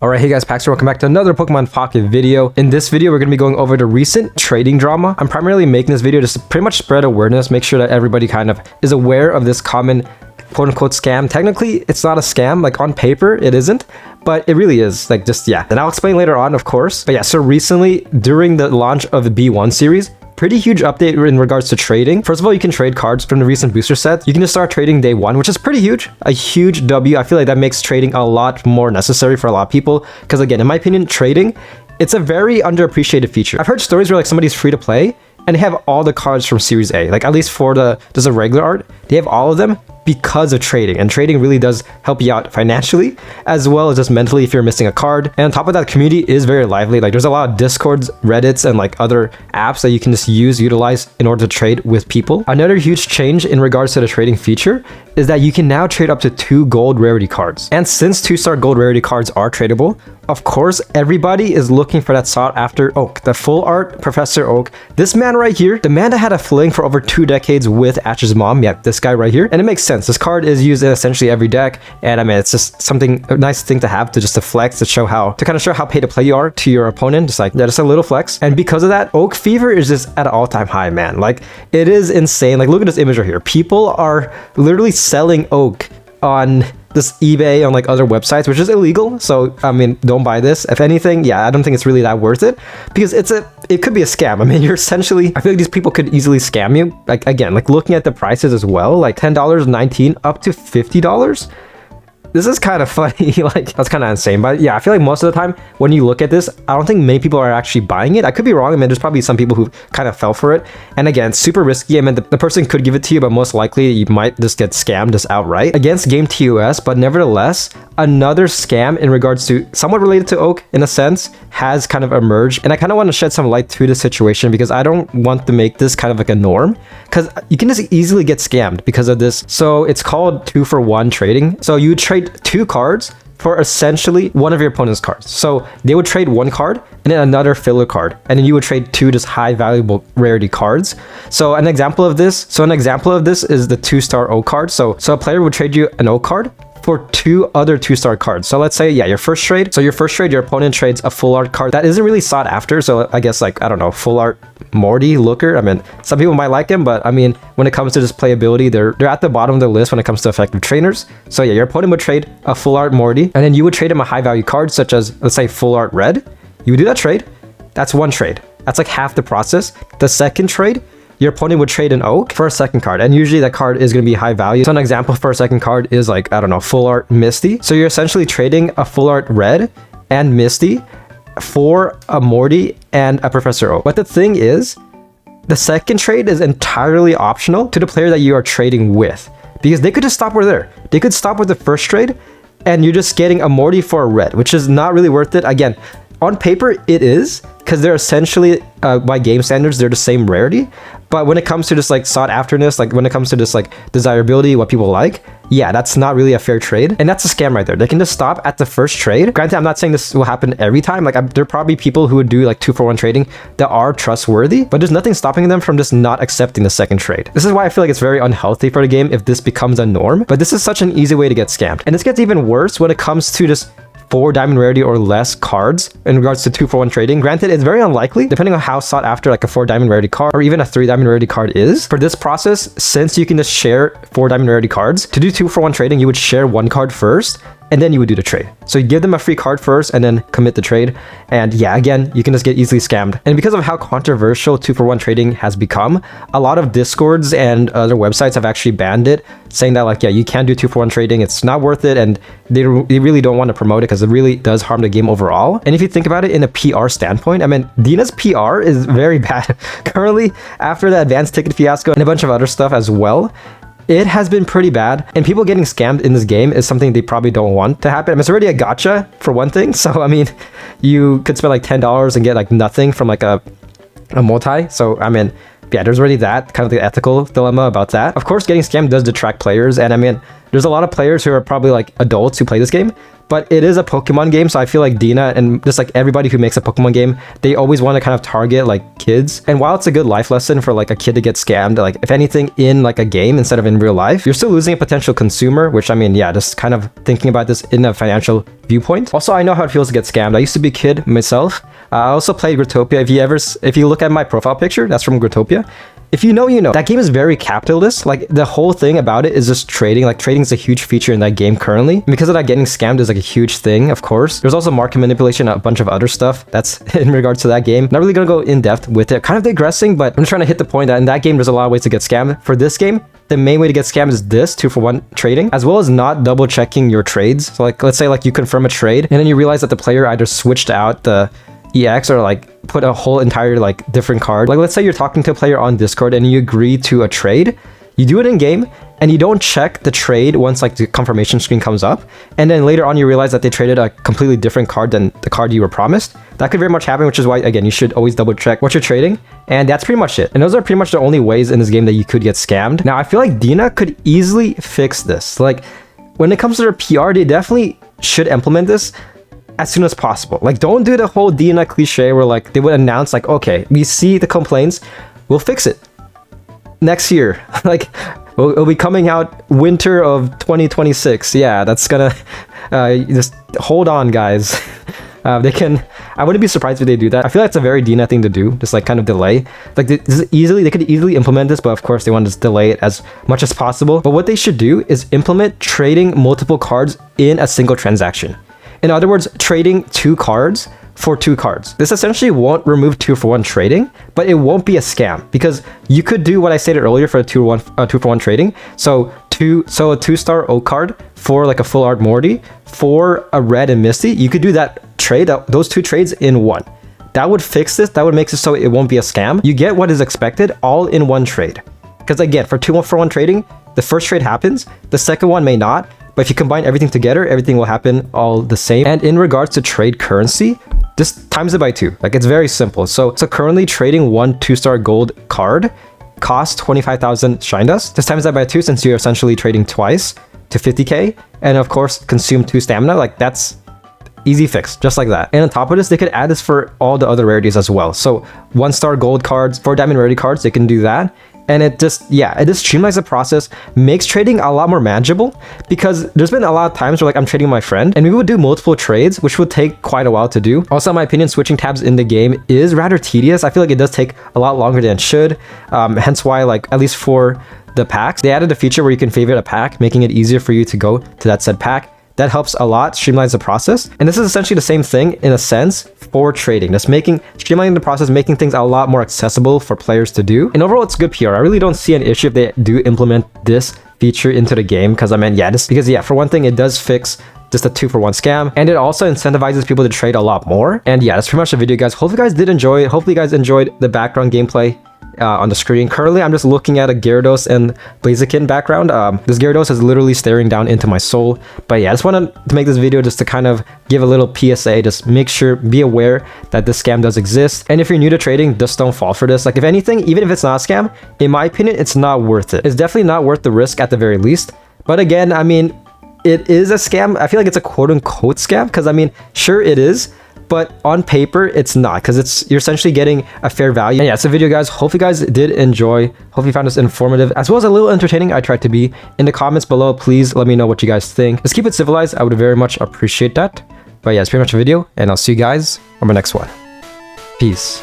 Alright, hey guys, Paxter, welcome back to another Pokemon Pocket video. In this video, we're going to be going over the recent trading drama. I'm primarily making this video just to pretty much spread awareness, make sure that everybody kind of is aware of this common quote-unquote scam. Technically, it's not a scam, like on paper, it isn't, but it really is, like just, yeah. And I'll explain later on, of course. But yeah, so recently, during the launch of the B1 series, pretty huge update in regards to trading. First of all, you can trade cards from the recent booster set. You can just start trading day one, which is pretty huge. A huge W. I feel like that makes trading a lot more necessary for a lot of people. Because again, in my opinion, trading, it's a very underappreciated feature. I've heard stories where like somebody's free to play and they have all the cards from Series A. Like at least for just a regular art, they have all of them because of trading. And trading really does help you out financially as well as just mentally if you're missing a card. And on top of that, community is very lively. Like there's a lot of Discords, Reddits, and like other apps that you can just utilize in order to trade with people. Another huge change in regards to the trading feature is that you can now trade up to 2 gold rarity cards. And since 2-star gold rarity cards are tradable, of course, everybody is looking for that sought after Oak, the full art Professor Oak. This man right here, the man that had a fling for over 2 decades with Ash's mom. Yeah, this guy right here. And it makes sense. This card is used in essentially every deck. And I mean, it's just something, a nice thing to have to flex, to kind of show how pay to play you are to your opponent. Just like, yeah, just a little flex. And because of that, Oak fever is just at an all-time high, man. Like it is insane. Like look at this image right here. People are literally selling Oak on this eBay, on like other websites, which is illegal. So I mean, don't buy this. If anything, yeah, I don't think it's really that worth it because it could be a scam. I mean, you're essentially, I feel like these people could easily scam you. Like again, like looking at the prices as well, like $10, $19 up to $50. This is kind of funny, like that's kind of insane. But yeah, I feel like most of the time when you look at this, I don't think many people are actually buying it. I could be wrong. I mean, there's probably some people who kind of fell for it. And again, super risky. I mean, the person could give it to you, but most likely you might just get scammed just outright against Game TOS. But nevertheless, another scam in regards to somewhat related to Oak in a sense has kind of emerged. And I kind of want to shed some light to the situation because I don't want to make this kind of like a norm because you can just easily get scammed because of this. So it's called 2-for-1 trading. So you trade 2 cards for essentially one of your opponent's cards. So they would trade 1 card and then another filler card, and then you would trade 2 just high valuable rarity cards. So an example of this is the 2-star O card. So a player would trade you an O card for 2 other 2-star cards. So let's say, yeah, your first trade, your opponent trades a full art card that isn't really sought after. So I guess like, I don't know, full art Morty Looker. I mean, some people might like him, but I mean, when it comes to just playability, they're at the bottom of the list when it comes to effective trainers. So yeah, your opponent would trade a full art Morty, and then you would trade him a high value card such as, let's say, full art Red. You would do that trade. That's 1 trade. That's like half the process. The second trade, your opponent would trade an Oak for a second card, and usually that card is going to be high value. So an example for a second card is like, I don't know, full art Misty. So you're essentially trading a full art Red and Misty for a Morty and a Professor Oak. But the thing is, the second trade is entirely optional to the player that you are trading with, because they could just stop right there. They could stop with the first trade and you're just getting a Morty for a Red, which is not really worth it. Again, on paper it is, because they're essentially by game standards they're the same rarity, but when it comes to just like sought afterness, like when it comes to just like desirability, what people like, yeah, that's not really a fair trade, and that's a scam right there. They can just stop at the first trade. Granted, I'm not saying this will happen every time. Like there are probably people who would do like 2-for-1 trading that are trustworthy, but there's nothing stopping them from just not accepting the second trade. This is why I feel like it's very unhealthy for the game if this becomes a norm, but this is such an easy way to get scammed. And this gets even worse when it comes to just 4 diamond rarity or less cards in regards to 2-for-1 trading. Granted, it's very unlikely depending on how sought after like a 4 diamond rarity card or even a 3 diamond rarity card is. For this process, since you can just share 4 diamond rarity cards, to do 2-for-1 trading, you would share 1 card first and then you would do the trade. So you give them a free card first and then commit the trade. And yeah, again, you can just get easily scammed. And because of how controversial 2-for-1 trading has become, a lot of Discords and other websites have actually banned it, saying that like, yeah, you can't do 2-for-1 trading. It's not worth it. And they really don't want to promote it because it really does harm the game overall. And if you think about it in a PR standpoint, I mean, Dina's PR is very bad. Currently, after the advanced ticket fiasco and a bunch of other stuff as well, it has been pretty bad, and people getting scammed in this game is something they probably don't want to happen. I mean, it's already a gacha for one thing, so I mean, you could spend like $10 and get like nothing from like a multi. So I mean, yeah, there's already that kind of the ethical dilemma about that. Of course, getting scammed does detract players, and I mean, there's a lot of players who are probably like adults who play this game, but it is a Pokemon game, so I feel like Dina and just like everybody who makes a Pokemon game, they always want to kind of target like kids. And while it's a good life lesson for like a kid to get scammed, like if anything in like a game instead of in real life, you're still losing a potential consumer, which I mean, yeah, just kind of thinking about this in a financial viewpoint. Also, I know how it feels to get scammed. I used to be a kid myself. I also played Growtopia. If you look at my profile picture, that's from Growtopia. If you know, you know. That game is very capitalist. Like, the whole thing about it is just trading. Like, trading is a huge feature in that game currently. And because of that, getting scammed is like a huge thing, of course. There's also market manipulation, a bunch of other stuff that's in regards to that game. Not really gonna go in depth with it. Kind of digressing, but I'm just trying to hit the point that in that game, there's a lot of ways to get scammed. For this game, the main way to get scammed is this 2-for-1 trading, as well as not double checking your trades. So like, let's say like you confirm a trade and then you realize that the player either switched out the EX or like put a whole entire like different card. Like, let's say you're talking to a player on Discord and you agree to a trade. You do it in game and you don't check the trade once like the confirmation screen comes up, and then later on you realize that they traded a completely different card than the card you were promised. That could very much happen, which is why, again, you should always double check what you're trading. And that's pretty much it. And those are pretty much the only ways in this game that you could get scammed. Now, I feel like Dina could easily fix this. Like, when it comes to their PR, they definitely should implement this as soon as possible. Like, don't do the whole Dina cliche where like they would announce like, okay, we see the complaints, we'll fix it next year. Like, it'll be coming out winter of 2026. Yeah, that's gonna just hold on, guys. I wouldn't be surprised if they do that. I feel like it's a very Dina thing to do, just like kind of delay. Like, they could easily implement this, but of course they want to just delay it as much as possible. But what they should do is implement trading multiple cards in a single transaction. In other words, trading 2 cards for 2 cards. This essentially won't remove 2-for-1 trading, but it won't be a scam, because you could do what I stated earlier for a 2-for-1 trading. So a 2-star O card for like a full art Morty for a red and Misty. You could do that trade, those 2 trades in one. That would fix this. That would make it so it won't be a scam. You get what is expected all in one trade. Because again, for 2-for-1 trading, the first trade happens, the second one may not. But if you combine everything together, everything will happen all the same. And in regards to trade currency, just times it by 2. Like, it's very simple. So currently trading 1 2-star gold card costs 25,000 shine dust. Just times that by 2, since you're essentially trading twice to 50k. And of course, consume 2 stamina. Like, that's easy fix, just like that. And on top of this, they could add this for all the other rarities as well. So 1-star gold cards, 4 diamond rarity cards, they can do that. And it just streamlines the process, makes trading a lot more manageable, because there's been a lot of times where like I'm trading with my friend and we would do multiple trades, which would take quite a while to do. Also, in my opinion, switching tabs in the game is rather tedious. I feel like it does take a lot longer than it should. Hence why, like, at least for the packs, they added a feture where you can favorite a pack, making it easier for you to go to that said pack. That helps a lot, streamlines the process. And this is essentially the same thing in a sense for trading. Just streamlining the process, making things a lot more accessible for players to do. And overall, it's good PR. I really don't see an issue if they do implement this feature into the game. Because I mean, for one thing, it does fix just a 2-for-1 scam. And it also incentivizes people to trade a lot more. And yeah, that's pretty much the video, guys. Hopefully you guys did enjoy it. Hopefully you guys enjoyed the background gameplay on the screen. Currently, I'm just looking at a Gyarados and Blaziken background. This Gyarados is literally staring down into my soul. But yeah, I just wanted to make this video just to kind of give a little PSA. Just make sure, be aware that this scam does exist. And if you're new to trading, just don't fall for this. Like, if anything, even if it's not a scam, in my opinion, it's not worth it. It's definitely not worth the risk at the very least. But again, I mean, it is a scam. I feel like it's a quote-unquote scam, because I mean, sure it is, but on paper it's not, because you're essentially getting a fair value. And yeah, it's a video, guys. Hope you guys did enjoy. Hope you found this informative as well as a little entertaining. I tried to be. In the comments below, please let me know what you guys think. Just keep it civilized. I would very much appreciate that. But yeah, it's pretty much a video, and I'll see you guys on my next one. Peace.